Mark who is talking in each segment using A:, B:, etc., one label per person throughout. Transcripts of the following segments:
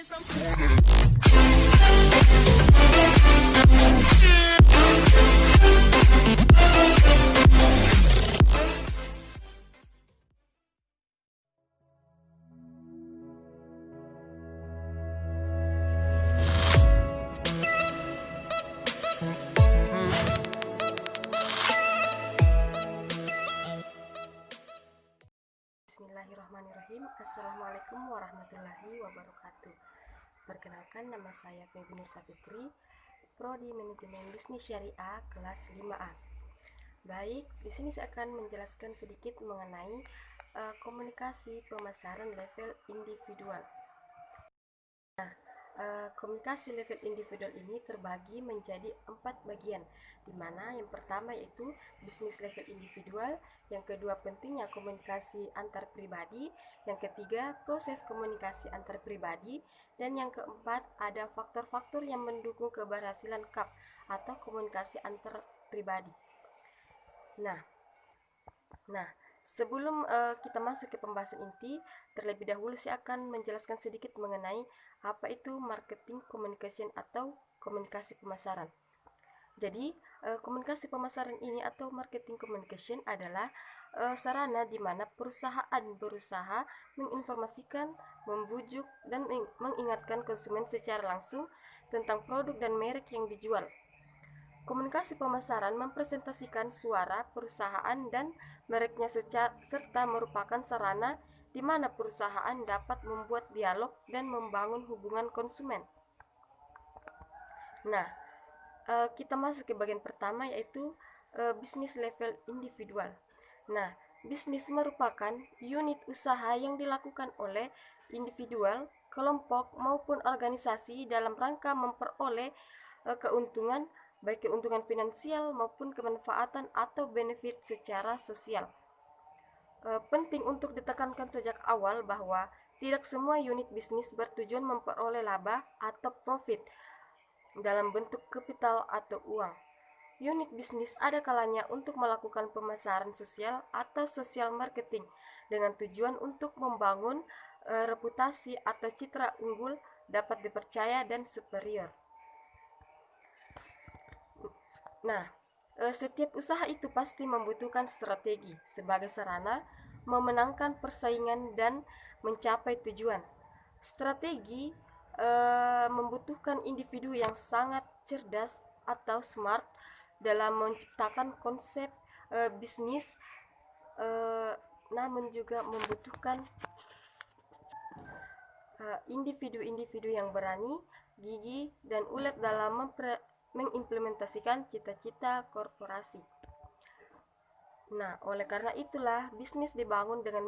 A: Bismillahirrahmanirrahim. Assalamualaikum warahmatullahi wabarakatuh. Perkenalkan, nama saya Febi Nursa Fikri, Prodi Manajemen Bisnis Syariah kelas 5A. Baik, di sini saya akan menjelaskan sedikit mengenai komunikasi pemasaran level individual. Komunikasi level individual ini terbagi menjadi 4 bagian, di mana yang pertama yaitu bisnis level individual, yang kedua pentingnya komunikasi antar pribadi, yang ketiga proses komunikasi antar pribadi, dan yang keempat ada faktor-faktor yang mendukung keberhasilan KAP atau komunikasi antar pribadi. Nah, sebelum kita masuk ke pembahasan inti, terlebih dahulu saya akan menjelaskan sedikit mengenai apa itu marketing communication atau komunikasi pemasaran. Jadi, komunikasi pemasaran ini atau marketing communication adalah sarana di mana perusahaan berusaha menginformasikan, membujuk, dan mengingatkan konsumen secara langsung tentang produk dan merek yang dijual. Komunikasi pemasaran mempresentasikan suara perusahaan dan mereknya serta merupakan sarana di mana perusahaan dapat membuat dialog dan membangun hubungan konsumen. Nah, kita masuk ke bagian pertama yaitu bisnis level individual. Nah, bisnis merupakan unit usaha yang dilakukan oleh individual, kelompok maupun organisasi dalam rangka memperoleh keuntungan, baik keuntungan finansial maupun kemanfaatan atau benefit secara sosial. Penting untuk ditekankan sejak awal bahwa tidak semua unit bisnis bertujuan memperoleh laba atau profit dalam bentuk kapital atau uang. Unit bisnis ada kalanya untuk melakukan pemasaran sosial atau social marketing dengan tujuan untuk membangun reputasi atau citra unggul, dapat dipercaya dan superior. Nah, setiap usaha itu pasti membutuhkan strategi sebagai sarana memenangkan persaingan dan mencapai tujuan. Strategi membutuhkan individu yang sangat cerdas atau smart dalam menciptakan konsep bisnis, namun juga membutuhkan individu-individu yang berani, gigih, dan ulet dalam mengimplementasikan cita-cita korporasi. Nah, oleh karena itulah bisnis dibangun dengan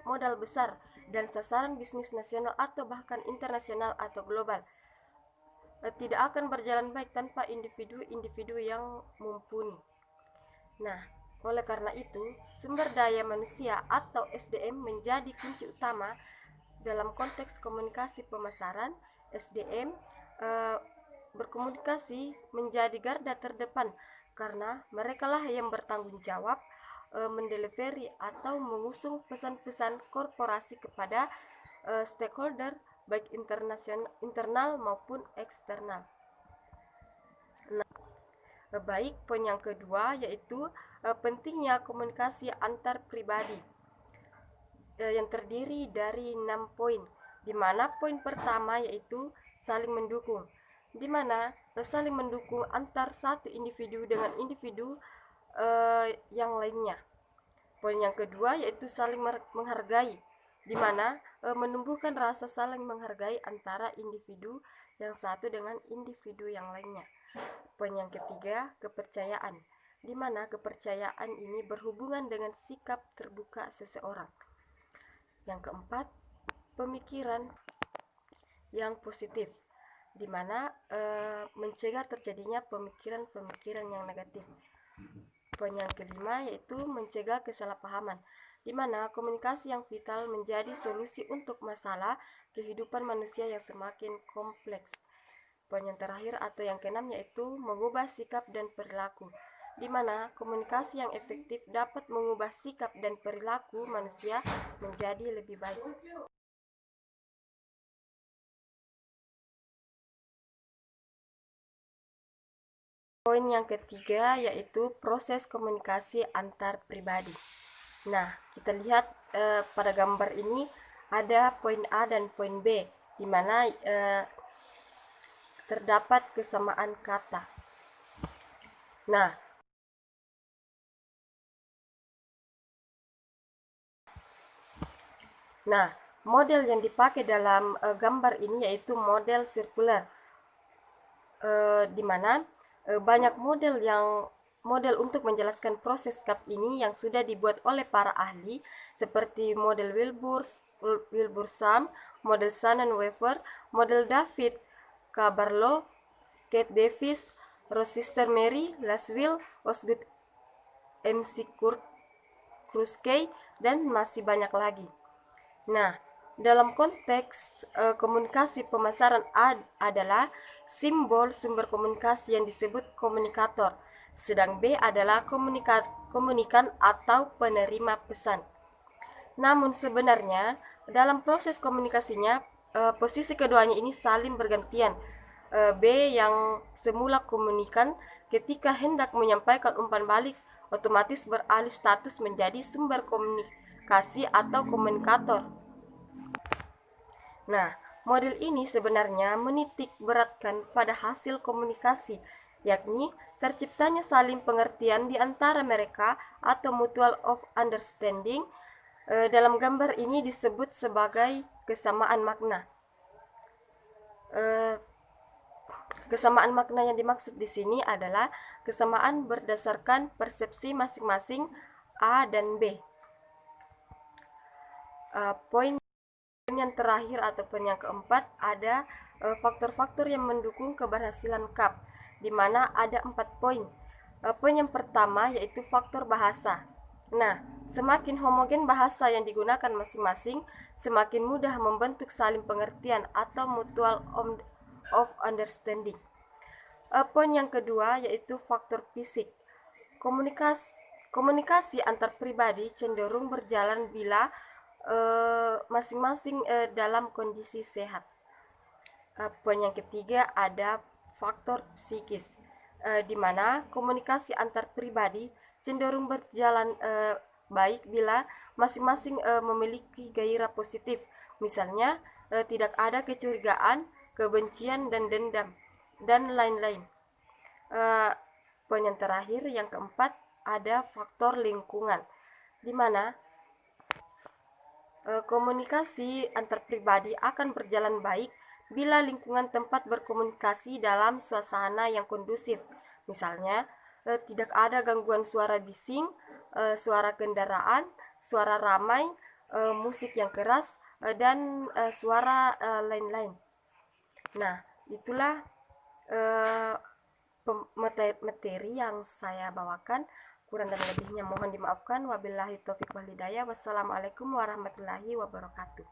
A: modal besar dan sasaran bisnis nasional atau bahkan internasional atau global. Tidak akan berjalan baik tanpa individu-individu yang mumpuni. Nah, oleh karena itu, sumber daya manusia atau SDM menjadi kunci utama dalam konteks komunikasi pemasaran. SDM berkomunikasi menjadi garda terdepan karena merekalah yang bertanggung jawab mendelivery atau mengusung pesan-pesan korporasi kepada stakeholder baik internal maupun eksternal. Nah, baik, poin yang kedua yaitu pentingnya komunikasi antar pribadi yang terdiri dari 6 poin, di mana poin pertama yaitu saling mendukung, di mana saling mendukung antar satu individu dengan individu yang lainnya. Poin yang kedua yaitu saling menghargai, di mana menumbuhkan rasa saling menghargai antara individu yang satu dengan individu yang lainnya. Poin yang ketiga, kepercayaan, di mana kepercayaan ini berhubungan dengan sikap terbuka seseorang. Yang keempat, pemikiran yang positif, di mana mencegah terjadinya pemikiran-pemikiran yang negatif. Poin yang kelima yaitu mencegah kesalahpahaman, di mana komunikasi yang vital menjadi solusi untuk masalah kehidupan manusia yang semakin kompleks. Poin yang terakhir atau yang keenam yaitu mengubah sikap dan perilaku, di mana komunikasi yang efektif dapat mengubah sikap dan perilaku manusia menjadi lebih baik. Poin yang ketiga yaitu proses komunikasi antar pribadi. Nah, kita lihat pada gambar ini ada poin A dan poin B, di mana terdapat kesamaan kata. Nah, model yang dipakai dalam gambar ini yaitu model sirkular, di mana banyak model untuk menjelaskan proses cup ini yang sudah dibuat oleh para ahli seperti model Wilbur-Sum, model Shannon-Weaver, model David Cabarlo, Kate Davis, Rochester Mary, Laswell, Osgood Kruskey, dan masih banyak lagi. Nah, dalam konteks komunikasi pemasaran adalah simbol sumber komunikasi yang disebut komunikator, sedang B adalah komunikan atau penerima pesan. Namun sebenarnya dalam proses komunikasinya posisi keduanya ini saling bergantian. B yang semula komunikan ketika hendak menyampaikan umpan balik otomatis beralih status menjadi sumber komunikasi atau komunikator. Nah, model ini sebenarnya menitik beratkan pada hasil komunikasi, yakni terciptanya saling pengertian di antara mereka atau mutual of understanding. Dalam gambar ini disebut sebagai kesamaan makna. Kesamaan makna yang dimaksud di sini adalah kesamaan berdasarkan persepsi masing-masing A dan B. Poin yang terakhir ataupun yang keempat ada faktor-faktor yang mendukung keberhasilan CAP, di mana ada 4 poin. Poin yang pertama yaitu faktor bahasa. Nah, semakin homogen bahasa yang digunakan masing-masing, semakin mudah membentuk saling pengertian atau mutual of understanding. Poin yang kedua yaitu faktor fisik. Komunikasi antar pribadi cenderung berjalan bila masing-masing dalam kondisi sehat. Poin yang ketiga ada faktor psikis, di mana komunikasi antar pribadi cenderung berjalan baik bila masing-masing memiliki gairah positif. Misalnya tidak ada kecurigaan, kebencian, dan dendam, dan lain-lain. Poin yang terakhir yang keempat ada faktor lingkungan, di mana komunikasi antar pribadi akan berjalan baik bila lingkungan tempat berkomunikasi dalam suasana yang kondusif. Misalnya, tidak ada gangguan suara bising, suara kendaraan, suara ramai, musik yang keras, dan suara lain-lain. Nah, itulah materi yang saya bawakan. Kurang dan lebihnya mohon dimaafkan. Wabillahi taufiq wal hidayah. Wassalamualaikum warahmatullahi wabarakatuh.